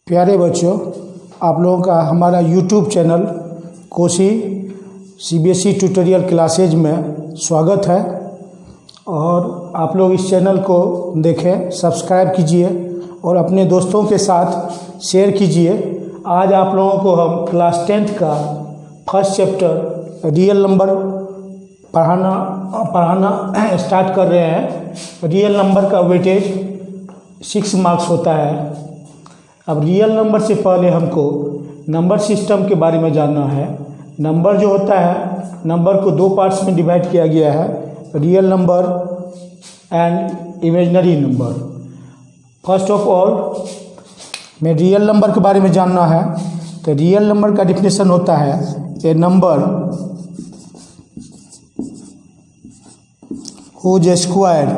प्यारे बच्चों, आप लोगों का हमारा YouTube channel Kosi CBSE tutorial classes में स्वागत है। और आप लोग इस चैनल को देखें, सब्सक्राइब कीजिए और अपने दोस्तों के साथ शेयर कीजिए। आज आप लोगों को हम क्लास 10th का फर्स्ट चैप्टर रियल नंबर पढ़ाना स्टार्ट कर रहे हैं। रियल नंबर का वेटेज 6 मार्क्स होता है। अब रियल नंबर से पहले हमको नंबर सिस्टम के बारे में जानना है। नंबर जो होता है, नंबर को 2 पार्ट्स में डिवाइड किया गया है, real number and imaginary number. First of all में रियल नंबर के बारे में जानना है। तो रियल नंबर का डिफिनेशन होता है a number whose square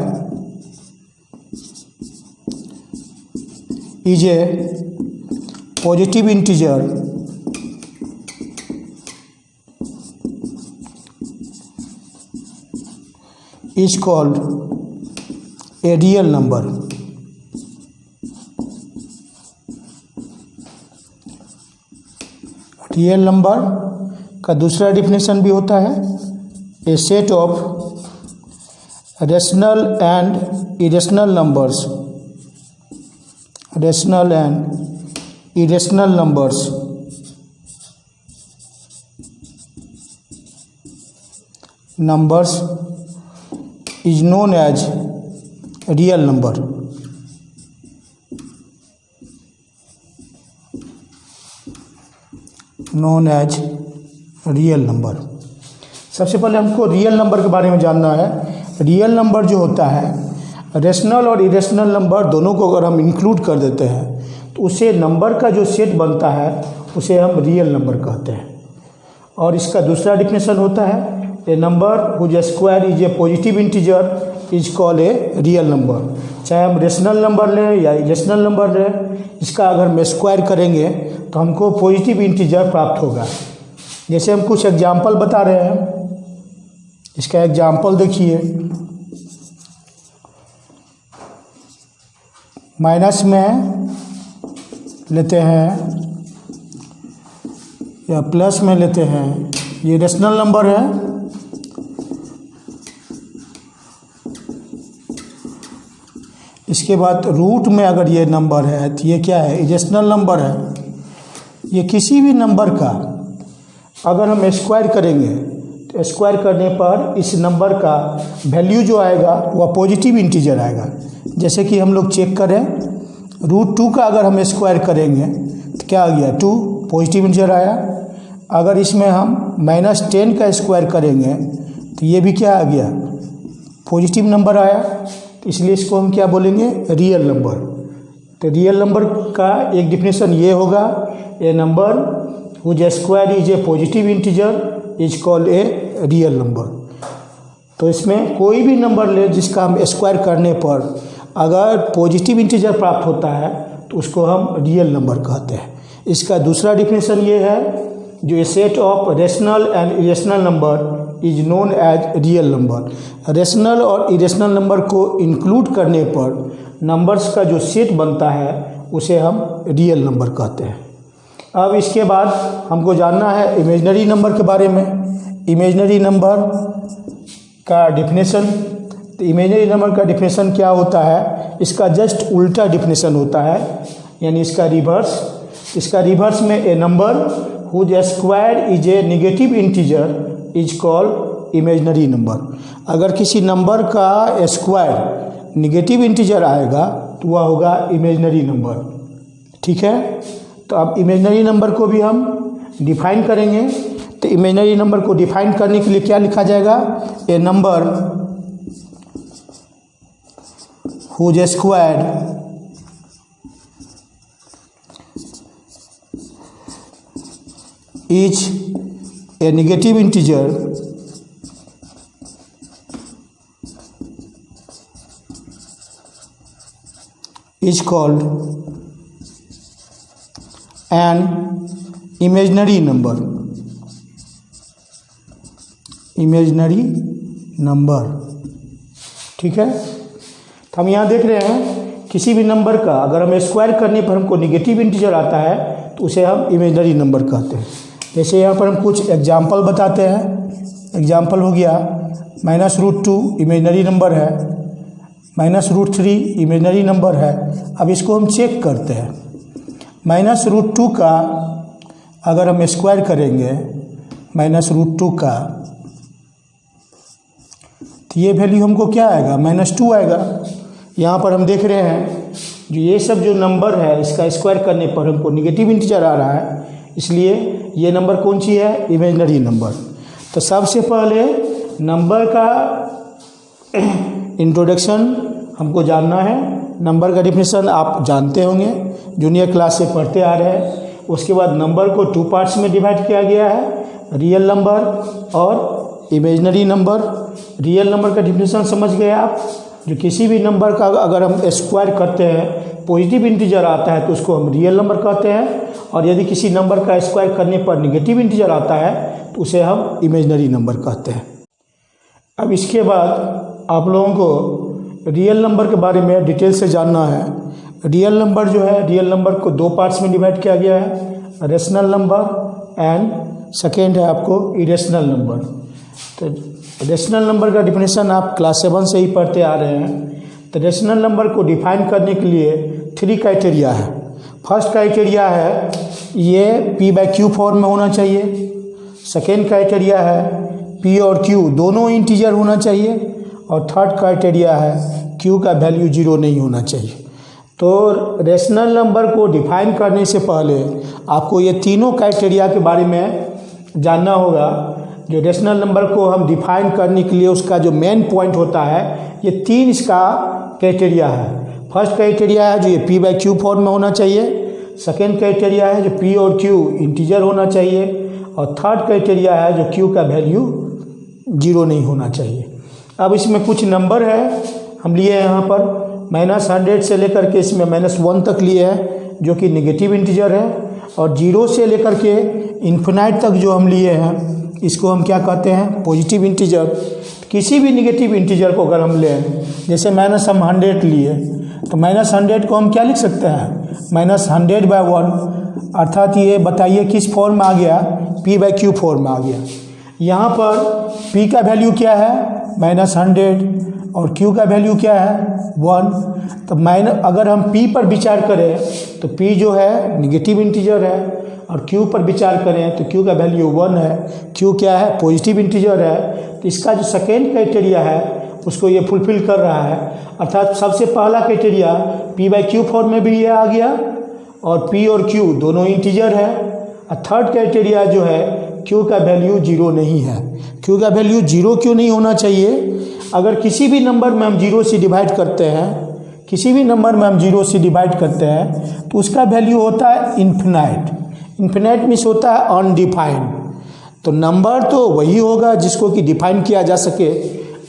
is a positive integer is called a real number. Real number का दूसरा डिफिनेशन भी होता है a set of rational and irrational numbers. Rational and irrational numbers is known as real number. known as real number। सबसे पहले हमको real number के बारे में जानना है। रियल नंबर जो होता है, रेशनल और इरेशनल नंबर दोनों को अगर हम इंक्लूड कर देते हैं तो उसे नंबर का जो सेट बनता है उसे हम रियल नंबर कहते हैं। और इसका दूसरा डिफिनेशन होता है a number whose square is a positive integer is called a real number. चाहे हम रेशनल नंबर लें या इरेशनल नंबर लें, इसका अगर हम स्क्वायर करेंगे तो हमको पॉजिटिव इंटीजर प्राप्त होगा। जैसे हम कुछ एग्जाम्पल बता रहे हैं, इसका एग्जाम्पल देखिए। माइनस में लेते हैं या प्लस में लेते हैं, ये रेशनल नंबर है। इसके बाद रूट में अगर ये नंबर है तो ये क्या है, इरेशनल नंबर है। ये किसी भी नंबर का अगर हम स्क्वायर करेंगे तो स्क्वायर करने पर इस नंबर का वैल्यू जो आएगा वह पॉजिटिव इंटीजर आएगा। जैसे कि हम लोग चेक करें, √2 का अगर हम स्क्वायर करेंगे तो क्या आ गया, 2 पॉजिटिव इंटीजर आया। अगर इसमें हम -10 का स्क्वायर करेंगे तो ये भी क्या आ गया, पॉजिटिव नंबर आया। तो इसलिए इसको हम क्या बोलेंगे, रियल नंबर। तो रियल नंबर का एक डिफिनेशन ये होगा, a number whose square is a positive integer is called a real number. तो इसमें कोई भी नंबर ले जिसका हम स्क्वायर करने पर अगर पॉजिटिव इंटीजर प्राप्त होता है तो उसको हम रियल नंबर कहते हैं। इसका दूसरा डिफिनेशन ये है, जो a set of rational and irrational number is known as real number. Rational और इरेशनल नंबर को इंक्लूड करने पर नंबर्स का जो सेट बनता है उसे हम रियल नंबर कहते हैं। अब इसके बाद हमको जानना है इमेजिनरी नंबर के बारे में। इमेजिनरी नंबर का डिफिनेशन, तो इमेजिनरी नंबर का डिफिनेशन क्या होता है, इसका जस्ट उल्टा डिफिनेशन होता है, यानी इसका रिवर्स। इसका रिवर्स में a number whose square is a negative integer is called imaginary number. अगर किसी नंबर का स्क्वायर नेगेटिव इंटीजर आएगा तो वह होगा इमेजिनरी नंबर। ठीक है, तो अब इमेजिनरी नंबर को भी हम डिफाइन करेंगे। तो इमेजिनरी नंबर को डिफाइन करने के लिए क्या लिखा जाएगा, a number whose square is a negative integer is called an imaginary number. Imaginary number, ठीक है। तो हम यहाँ देख रहे हैं किसी भी नंबर का अगर हम स्क्वायर करने पर हमको निगेटिव इंटीजर आता है तो उसे हम इमेजिनरी नंबर कहते हैं। जैसे यहाँ पर हम कुछ एग्जाम्पल बताते हैं। एग्जाम्पल हो गया -√2 इमेजिनरी नंबर है, -√3 इमेजिनरी नंबर है। अब इसको हम चेक करते हैं। -√2 का अगर हम स्क्वायर करेंगे -√2 का, तो ये वैल्यू हमको क्या आएगा, -2 आएगा। यहाँ पर हम देख रहे हैं जो ये सब जो नंबर है इसका स्क्वायर करने पर हमको निगेटिव इंटीजर आ रहा है, इसलिए ये नंबर कौन सी है, इमेजिनरी नंबर। तो सबसे पहले नंबर का इंट्रोडक्शन हमको जानना है। नंबर का डिफिनेशन आप जानते होंगे, जूनियर क्लास से पढ़ते आ रहे हैं। उसके बाद नंबर को 2 पार्ट्स में डिवाइड किया गया है, रियल नंबर और इमेजिनरी नंबर। रियल नंबर का डिफिनेशन समझ गए आप, जो किसी भी नंबर का अगर हम स्क्वायर करते हैं पॉजिटिव इंटीजर आता है तो उसको हम रियल नंबर कहते हैं, और यदि किसी नंबर का स्क्वायर करने पर नेगेटिव इंटीजर आता है तो उसे हम इमेजिनरी नंबर कहते हैं। अब इसके बाद आप लोगों को रियल नंबर के बारे में डिटेल से जानना है। रियल नंबर जो है, रियल नंबर को 2 पार्ट्स में डिवाइड किया गया है, रेशनल नंबर एंड सेकेंड है आपको इरेशनल नंबर। तो रेशनल नंबर का डिफिनेशन आप क्लास 7 से ही पढ़ते आ रहे हैं। तो रेशनल नंबर को डिफाइन करने के लिए 3 क्राइटेरिया है। फर्स्ट क्राइटेरिया है ये p/q फॉर्म में होना चाहिए। सेकेंड क्राइटेरिया है p और q दोनों इंटीजर होना चाहिए, और थर्ड क्राइटेरिया है q का वैल्यू 0 नहीं होना चाहिए। तो रेशनल नंबर को डिफाइन करने से पहले आपको ये तीनों क्राइटेरिया के बारे में जानना होगा। जो रेशनल नंबर को हम डिफाइन करने के लिए उसका जो मेन पॉइंट होता है, ये 3 इसका क्राइटेरिया है। फर्स्ट क्राइटेरिया है जो ये p/q फॉर्म में होना चाहिए। सेकेंड क्राइटेरिया है जो p और q इंटीजर होना चाहिए, और थर्ड क्राइटेरिया है जो q का वैल्यू 0 नहीं होना चाहिए। अब इसमें कुछ नंबर है हम लिए हैं यहाँ पर, -100 से लेकर के इसमें -1 तक लिए हैं जो कि नेगेटिव इंटीजर है, और 0 से लेकर के इन्फिनाइट तक जो हम लिए हैं इसको हम क्या कहते हैं, पॉजिटिव इंटीजर। किसी भी नेगेटिव इंटीजर को अगर हम लें, जैसे -100 लिए, तो -100 को हम क्या लिख सकते हैं, -100/1, अर्थात ये बताइए किस फॉर्म में आ गया, p/q फॉर्म में आ गया। यहाँ पर p का वैल्यू क्या है, -100, और q का वैल्यू क्या है, 1। तो अगर हम p पर विचार करें तो p जो है नेगेटिव इंटीजर है, और q पर विचार करें तो q का वैल्यू 1 है। q क्या है, पॉजिटिव इंटीजर है। तो इसका जो सेकेंड क्राइटेरिया है उसको ये फुलफिल कर रहा है, अर्थात सबसे पहला क्राइटेरिया p/q फॉर्म में भी ये आ गया, और p और q दोनों इंटीजर है। और थर्ड क्राइटेरिया जो है q का वैल्यू 0 नहीं है। q का वैल्यू 0 क्यों नहीं होना चाहिए, अगर किसी भी नंबर में हम 0 से डिवाइड करते हैं, किसी भी नंबर में हम 0 से डिवाइड करते हैं तो उसका वैल्यू होता है इन्फिनाइट। इन्फिनाइट मीन्स होता है अनडिफाइंड। तो नंबर तो वही होगा जिसको कि डिफाइन किया जा सके।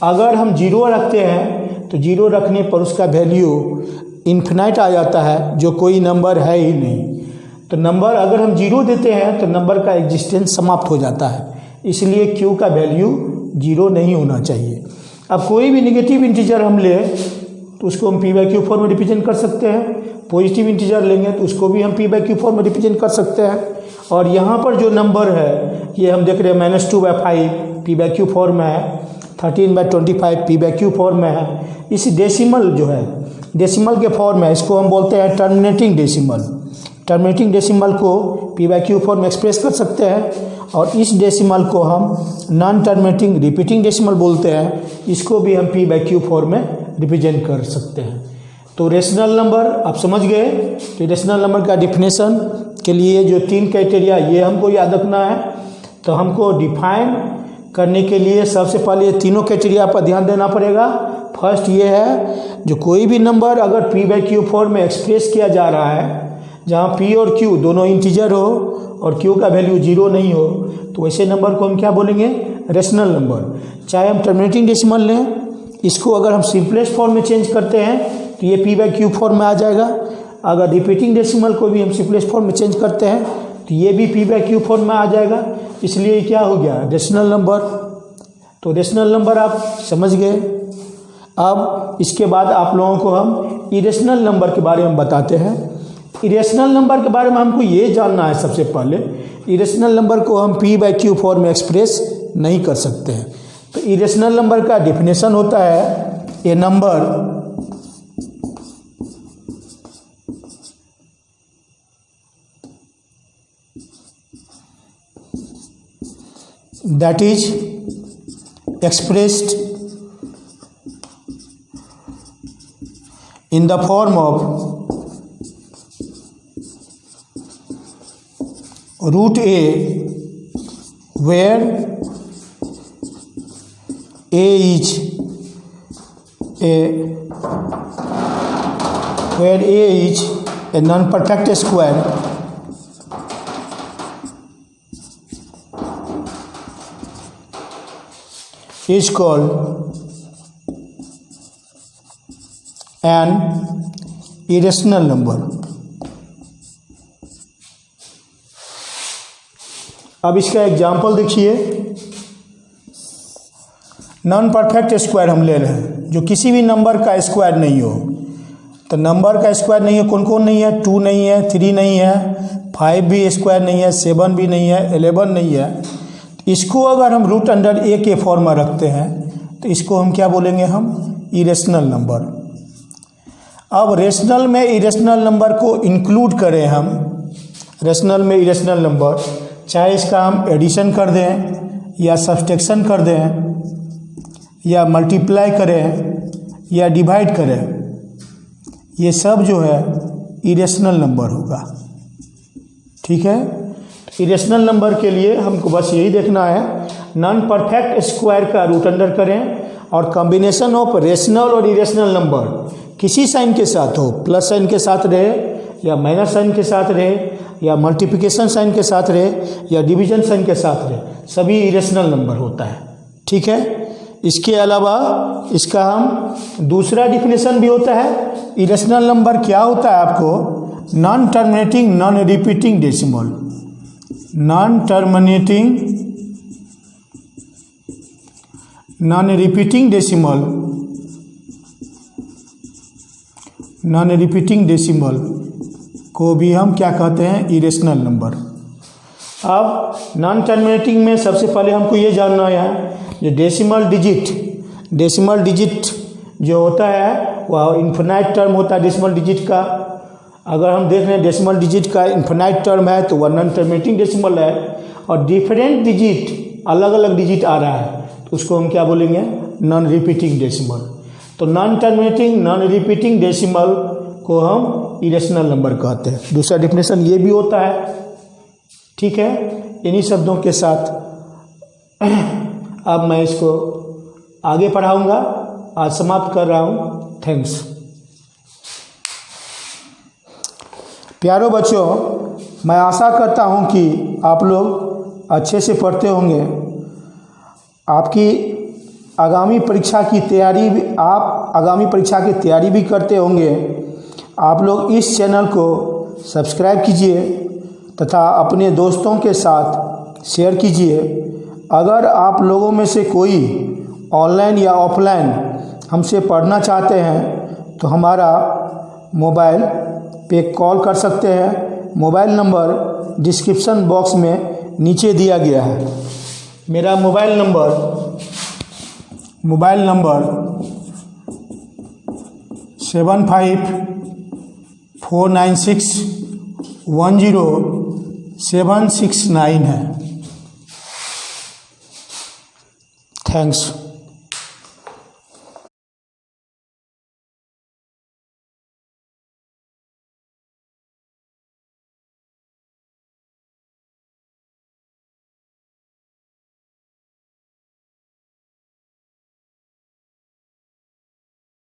अगर हम 0 रखते हैं तो 0 रखने पर उसका वैल्यू इन्फिनाइट आ जाता है, जो कोई नंबर है ही नहीं। तो नंबर अगर हम 0 देते हैं तो नंबर का एग्जिस्टेंस समाप्त हो जाता है, इसलिए q का वैल्यू 0 नहीं होना चाहिए। अब कोई भी नेगेटिव इंटीजर हम ले तो उसको हम p/q फॉर्म में रिप्रेजेंट कर सकते हैं। पॉजिटिव इंटीजर लेंगे तो उसको भी हम p/q फॉर्म में रिप्रेजेंट कर सकते हैं। और यहाँ पर जो नंबर है ये हम देख रहे हैं -2/5 p/q फॉर्म में है, 13/25 p/q फॉर्म में है। इस डेसिमल जो है, डेसिमल के फॉर्म में, इसको हम बोलते हैं टर्मिनेटिंग डेसिमल। टर्मिनेटिंग डेसिमल को p/q फॉर्म में एक्सप्रेस कर सकते हैं, और इस डेसिमल को हम नॉन टर्मिनेटिंग रिपीटिंग डेसिमल बोलते हैं, इसको भी हम p/q फॉर्म में रिप्रेजेंट कर सकते हैं। तो रेशनल नंबर आप समझ गए। तो रेशनल नंबर का डिफिनेशन के लिए जो 3 क्राइटेरिया ये हमको याद रखना है। तो हमको डिफाइन करने के लिए सबसे पहले ये तीनों क्राइटेरिया पर ध्यान देना पड़ेगा। फर्स्ट ये है, जो कोई भी नंबर अगर p/q फॉर्म में एक्सप्रेस किया जा रहा है, जहाँ p और q दोनों इंटीजर हो और q का वैल्यू 0 नहीं हो, तो वैसे नंबर को हम क्या बोलेंगे, रेशनल नंबर। चाहे हम टर्मिनेटिंग डेसिमल लें, इसको अगर हम सिंपलेस्ट फॉर्म में चेंज करते हैं तो ये p/q फॉर्म में आ जाएगा। अगर रिपीटिंग डेसिमल को भी हम सिंपलेस्ट फॉर्म में चेंज करते हैं तो ये भी p/q फॉर्म में आ जाएगा, इसलिए ये क्या हो गया, रेशनल नंबर। तो रेशनल नंबर आप समझ गए। अब इसके बाद आप लोगों को हम इरेशनल नंबर के बारे में बताते हैं। इरेशनल नंबर के बारे में हमको ये जानना है सबसे पहले, इरेशनल नंबर को हम p/q फॉर्म में एक्सप्रेस नहीं कर सकते हैं। तो इरेशनल नंबर का डिफिनेशन होता है a number that is expressed in the form of root a, where a is a non-perfect square is called an irrational number। अब इसका एग्जाम्पल देखिए, नॉन परफेक्ट स्क्वायर हम ले रहे हैं, जो किसी भी नंबर का स्क्वायर नहीं हो। तो नंबर का स्क्वायर नहीं है, कौन कौन नहीं है? 2 नहीं है, 3 नहीं है, 5 भी स्क्वायर नहीं है, 7 भी नहीं है, 11 नहीं है। इसको अगर हम रूट अंडर ए के फॉर्म में रखते हैं तो इसको हम क्या बोलेंगे? हम इरेशनल नंबर। अब रेशनल में इरेशनल नंबर को इंक्लूड करें हम, रेशनल में इरेशनल नंबर, चाहे इसका हम एडिशन कर दें या सब्सट्रैक्शन कर दें या मल्टीप्लाई करें या डिवाइड करें, ये सब जो है इरेशनल नंबर होगा। ठीक है, इरेशनल नंबर के लिए हमको बस यही देखना है, नॉन परफेक्ट स्क्वायर का रूट अंडर करें और कॉम्बिनेशन ऑफ रेशनल और इरेशनल नंबर किसी साइन के साथ हो, प्लस साइन के साथ रहे या माइनस साइन के साथ रहे या मल्टीप्लिकेशन साइन के साथ रहे या डिवीजन साइन के साथ रहे, सभी इरेशनल नंबर होता है। ठीक है, इसके अलावा इसका हम दूसरा डिफिनेशन भी होता है। इरेशनल नंबर क्या होता है? आपको non terminating non repeating decimal, non terminating non repeating decimal, non repeating decimal को भी हम क्या कहते हैं? Irrational number. अब नॉन टर्मिनेटिंग में सबसे पहले हमको ये जानना है, जो डेसिमल डिजिट जो होता है वह इन्फिनाइट टर्म होता है डेसिमल डिजिट का। अगर हम देख रहे हैं डेसिमल डिजिट का इन्फिनाइट टर्म है तो वह नॉन टर्मिनेटिंग डेसिमल है, और डिफरेंट डिजिट अलग अलग डिजिट आ रहा है तो उसको हम क्या बोलेंगे? Non repeating decimal. तो non terminating non repeating decimal को हम इरेशनल नंबर कहते हैं। दूसरा डेफिनेशन ये भी होता है। ठीक है, इन्हीं शब्दों के साथ अब मैं इसको आगे पढ़ाऊंगा। आज समाप्त कर रहा हूँ। थैंक्स। प्यारो बच्चों, मैं आशा करता हूँ कि आप लोग अच्छे से पढ़ते होंगे। आपकी आगामी परीक्षा की तैयारी भी, आप आगामी परीक्षा की तैयारी भी करते होंगे। आप लोग इस चैनल को सब्सक्राइब कीजिए तथा अपने दोस्तों के साथ शेयर कीजिए। अगर आप लोगों में से कोई ऑनलाइन या ऑफलाइन हमसे पढ़ना चाहते हैं तो हमारा मोबाइल पे कॉल कर सकते हैं। मोबाइल नंबर डिस्क्रिप्शन बॉक्स में नीचे दिया गया है। मेरा मोबाइल नंबर 7549610769 है। थैंक्स।